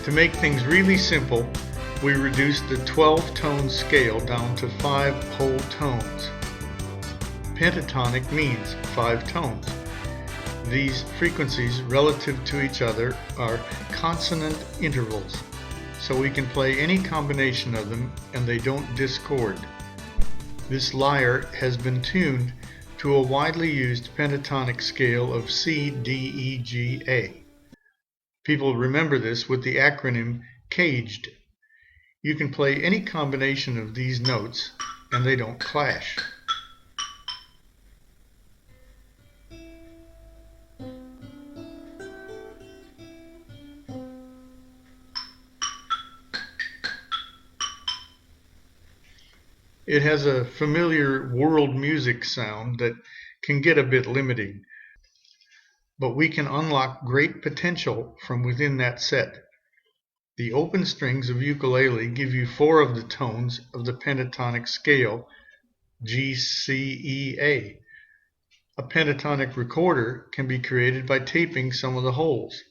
To make things really simple, we reduced the 12-tone scale down to 5 whole tones. Pentatonic means 5 tones. These frequencies relative to each other are consonant intervals, so we can play any combination of them and they don't discord. This lyre has been tuned to a widely used pentatonic scale of C, D, E, G, A. People remember this with the acronym CAGED. You can play any combination of these notes and they don't clash. It has a familiar world music sound that can get a bit limiting, but we can unlock great potential from within that set. The open strings of ukulele give you 4 of the tones of the pentatonic scale, G, C, E, A. A pentatonic recorder can be created by taping some of the holes.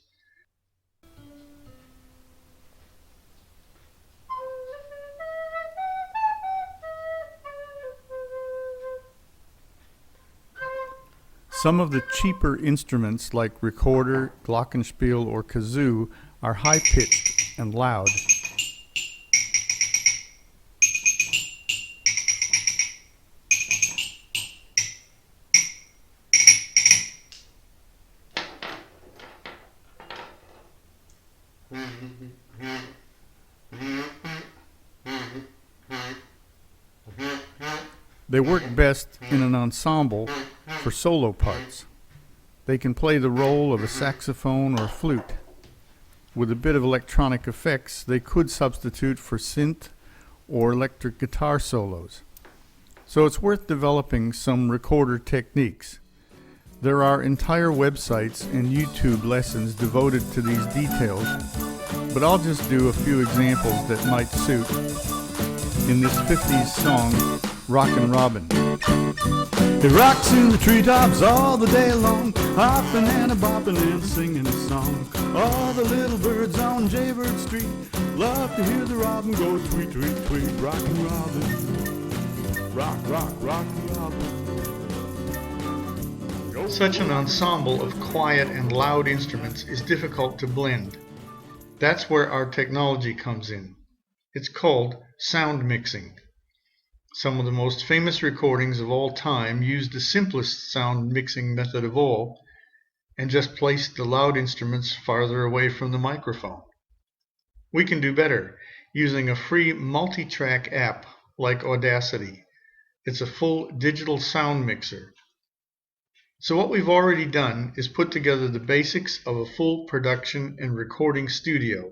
Some of the cheaper instruments like recorder, glockenspiel, or kazoo are high-pitched and loud. They work best in an ensemble for solo parts. They can play the role of a saxophone or flute. With a bit of electronic effects, they could substitute for synth or electric guitar solos. So it's worth developing some recorder techniques. There are entire websites and YouTube lessons devoted to these details, but I'll just do a few examples that might suit in this 50s song, Rockin' Robin. It rocks in the treetops all the day long, hopping and a-bopping and singing a song. All the little birds on Jaybird Street love to hear the robin go tweet, tweet, tweet. Rockin' Robin, rock, rock, rockin' Robin. Such an ensemble of quiet and loud instruments is difficult to blend. That's where our technology comes in. It's called sound mixing. Some of the most famous recordings of all time used the simplest sound mixing method of all and just placed the loud instruments farther away from the microphone. We can do better using a free multi-track app like Audacity. It's a full digital sound mixer. So what we've already done is put together the basics of a full production and recording studio.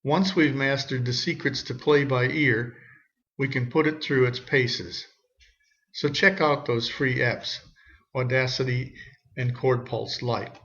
Once we've mastered the secrets to play by ear, we can put it through its paces. So check out those free apps, Audacity and Chord Pulse Lite.